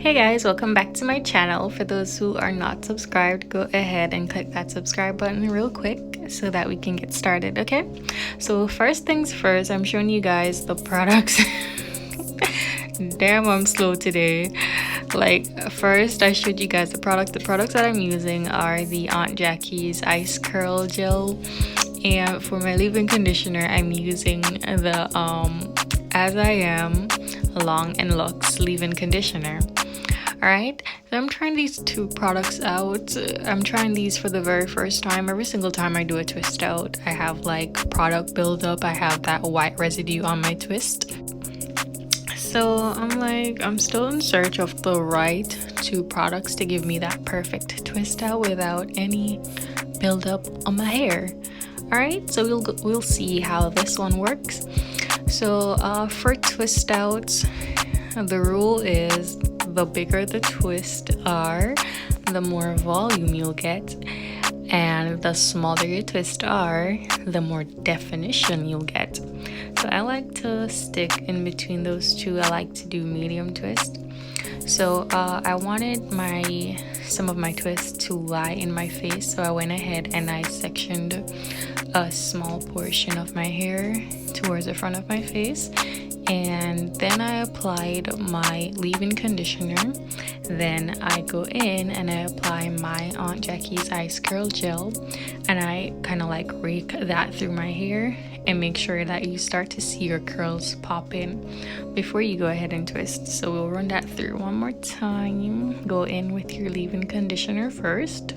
Hey guys, welcome back to my channel. For those who are not subscribed, go ahead and click that subscribe button real quick so that we can get started, okay? So first things first, I'm showing you guys the products. Damn, I'm slow today. Like, first I showed you guys the products that I'm using are the Aunt Jackie's Ice Curl Gel, and for my leave-in conditioner I'm using the As I Am Long and Luxe leave-in conditioner. Alright, so I'm trying these two products out. I'm trying these for the very first time. Every single time I do a twist out, I have like product buildup. I have that white residue on my twist. So I'm still in search of the right two products to give me that perfect twist out without any buildup on my hair. Alright, so we'll see how this one works. So for twist outs, the rule is the bigger the twists are, the more volume you'll get, and the smaller your twists are, the more definition you'll get. So I like to stick in between those two. I like to do medium twist. So I wanted some of my twists to lie in my face, so I went ahead and I sectioned a small portion of my hair towards the front of my face, and then I applied my leave-in conditioner. Then I go in and I apply my Aunt Jackie's Ice Curl Gel, and I kind of like rake that through my hair and make sure that you start to see your curls pop in before you go ahead and twist. So we'll run that through one more time. Go in with your leave-in conditioner first.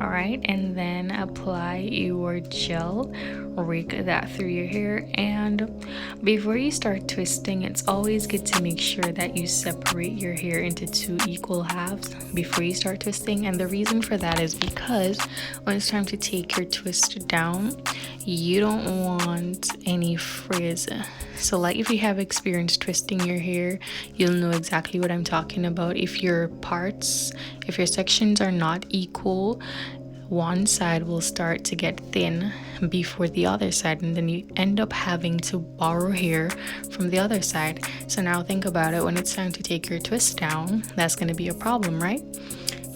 Alright, and then apply your gel, rake that through your hair, and before you start twisting, it's always good to make sure that you separate your hair into two equal halves before you start twisting. And the reason for that is because when it's time to take your twist down, you don't want any frizz. So like if you have experience twisting your hair, you'll know exactly what I'm talking about. If your sections are not equal, one side will start to get thin before the other side, and then you end up having to borrow hair from the other side. So now think about it, when it's time to take your twist down, that's going to be a problem, right?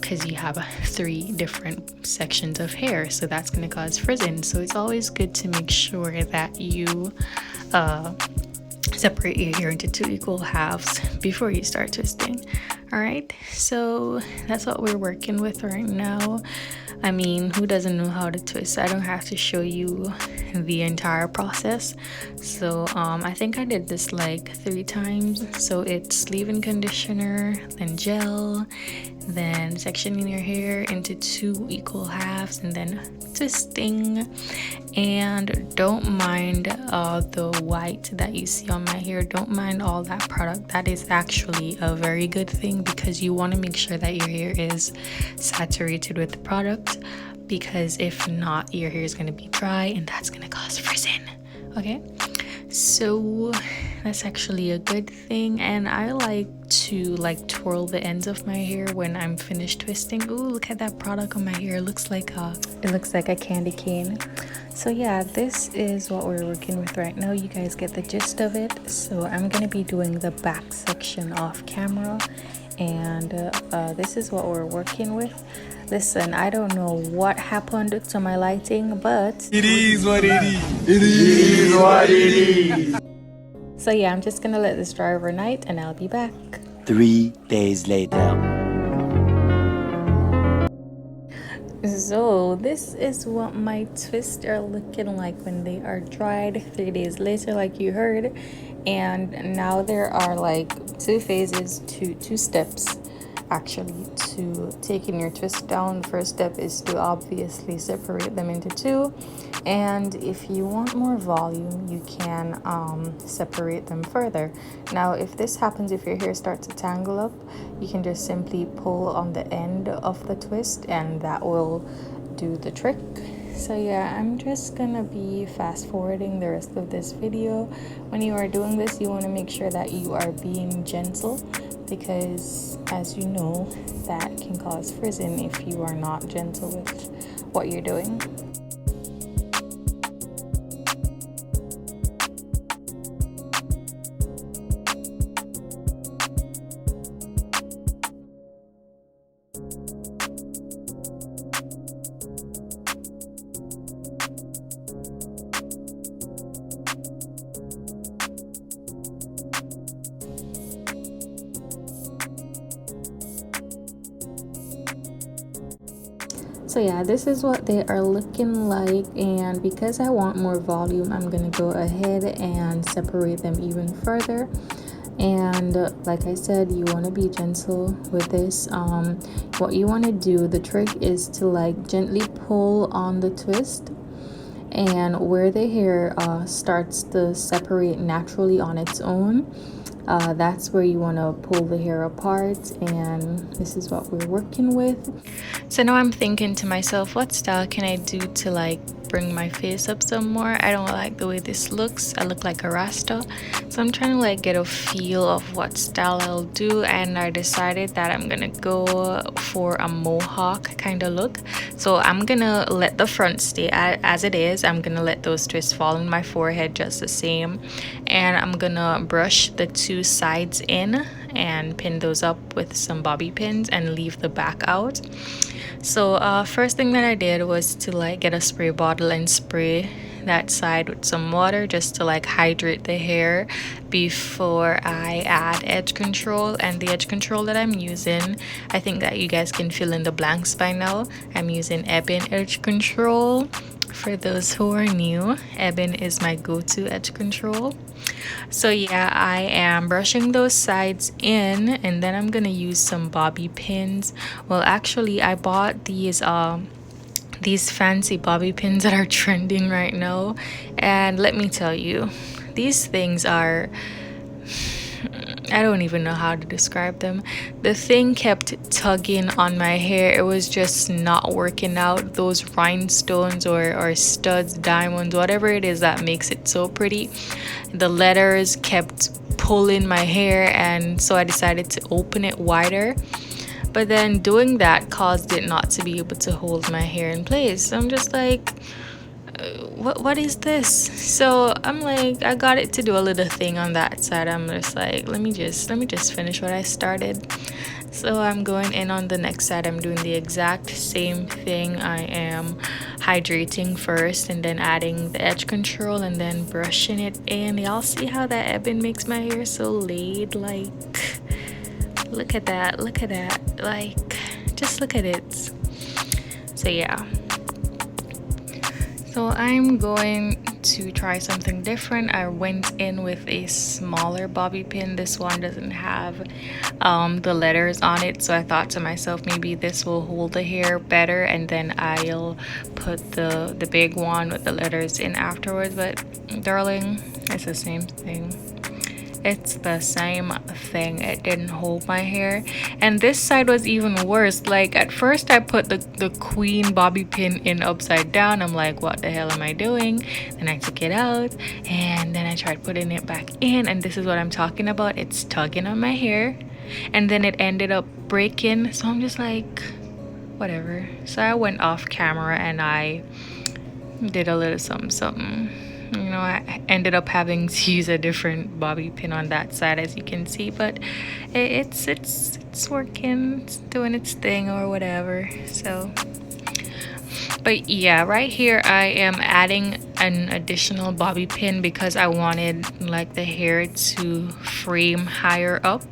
Because you have 3 different sections of hair, so that's going to cause frizzing. So it's always good to make sure that you separate your hair into 2 equal halves before you start twisting. Alright, so that's what we're working with right now. I mean, who doesn't know how to twist? I don't have to show you the entire process. So I think I did this like 3 times. So it's leave-in conditioner, then gel, then sectioning your hair into 2 equal halves, and then twisting. And don't mind the white that you see on my hair. Don't mind all that product. That is actually a very good thing, because you want to make sure that your hair is saturated with the product, because if not, your hair is going to be dry and that's going to cause frizzing. Okay, so that's actually a good thing. And I like to twirl the ends of my hair when I'm finished twisting. Ooh, look at that product on my hair. It looks like a candy cane. So yeah, this is what we're working with right now. You guys get the gist of it. So I'm gonna be doing the back section off camera, and this is what we're working with. Listen, I don't know what happened to my lighting, but it is what it is. It is what it is. So yeah, I'm just gonna let this dry overnight and I'll be back. 3 days later. So this is what my twists are looking like when they are dried 3 days later, like you heard. And now there are like 2 phases, two steps actually to taking your twist down. The first step is to obviously separate them into 2, and if you want more volume, you can separate them further. Now if this happens, if your hair starts to tangle up, you can just simply pull on the end of the twist and that will do the trick. So yeah, I'm just gonna be fast forwarding the rest of this video. When you are doing this, you want to make sure that you are being gentle, because as you know, that can cause frizzing if you are not gentle with what you're doing. So yeah, this is what they are looking like, and because I want more volume, I'm gonna go ahead and separate them even further. And like I said, you want to be gentle with this. What you want to do, the trick is to like gently pull on the twist, and where the hair starts to separate naturally on its own, that's where you want to pull the hair apart, and this is what we're working with. So now I'm thinking to myself, what style can I do to like bring my face up some more? I don't like the way this looks. I look like a rasta, so I'm trying to like get a feel of what style I'll do, and I decided that I'm gonna go for a mohawk kind of look. So I'm gonna let the front stay as it is. I'm gonna let those twists fall in my forehead just the same, and I'm gonna brush the two sides in and pin those up with some bobby pins and leave the back out. So first thing that I did was to like get a spray bottle and spray that side with some water just to like hydrate the hair before I add edge control. And the edge control that I'm using, I think that you guys can fill in the blanks by now. I'm using Ebin edge control. For those who are new, Ebin is my go-to edge control. So yeah, I am brushing those sides in, and then I'm gonna use some bobby pins. Well, actually I bought these fancy bobby pins that are trending right now, and let me tell you, these things are, I don't even know how to describe them. The thing kept tugging on my hair. It was just not working out. Those rhinestones or studs, diamonds, whatever it is that makes it so pretty, the letters kept pulling my hair, and so I decided to open it wider. But then doing that caused it not to be able to hold my hair in place. So I'm just like, what is this? So I'm like, I got it to do a little thing on that side. I'm just like, let me just finish what I started. So I'm going in on the next side. I'm doing the exact same thing. I am hydrating first and then adding the edge control and then brushing it in. Y'all see how that Ebin makes my hair so laid? Like, look at that, like, just look at it. So yeah, so I'm going to try something different. I went in with a smaller bobby pin. This one doesn't have the letters on it, so I thought to myself, maybe this will hold the hair better, and then I'll put the big one with the letters in afterwards. But darling, it's the same thing. It's the same thing. It didn't hold my hair, and this side was even worse. Like, at first I put the queen bobby pin in upside down. I'm like, what the hell am I doing? And I took it out, and then I tried putting it back in, and this is what I'm talking about. It's tugging on my hair, and then it ended up breaking. So I'm just like, whatever. So I went off camera and I did a little something. You know, I ended up having to use a different bobby pin on that side, as you can see, but it's working, it's doing its thing or whatever. So, but yeah, right here I am adding an additional bobby pin because I wanted like the hair to frame higher up.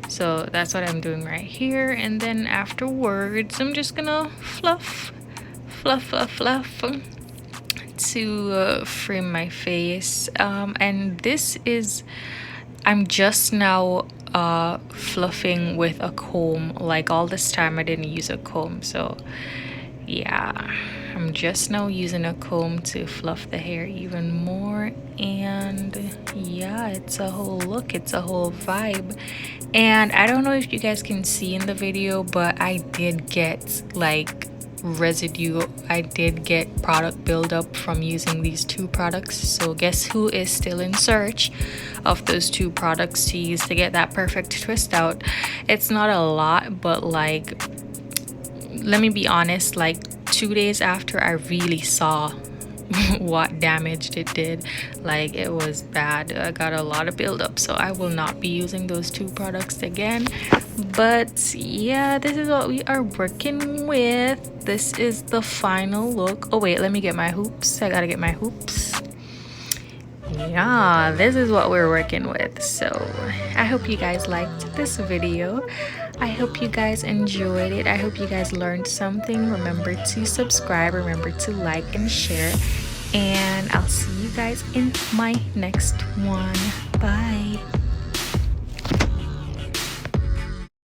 So that's what I'm doing right here, and then afterwards I'm just gonna fluff to frame my face. And this is, I'm just now fluffing with a comb. Like, all this time I didn't use a comb, so yeah, I'm just now using a comb to fluff the hair even more. And yeah, it's a whole look, it's a whole vibe. And I don't know if you guys can see in the video, but I did get like residue. I did get product buildup from using these two products. So guess who is still in search of those two products to use to get that perfect twist out? It's not a lot, but like, let me be honest, like 2 days after I really saw what damage it did, like, it was bad. I got a lot of buildup, so I will not be using those two products again. But yeah, this is what we are working with. This is the final look. Oh wait, let me get my hoops. I gotta get my hoops. Yeah, this is what we're working with. So I hope you guys liked this video. I hope you guys enjoyed it. I hope you guys learned something. Remember to subscribe, remember to like and share, and I'll see you guys in my next one. Bye.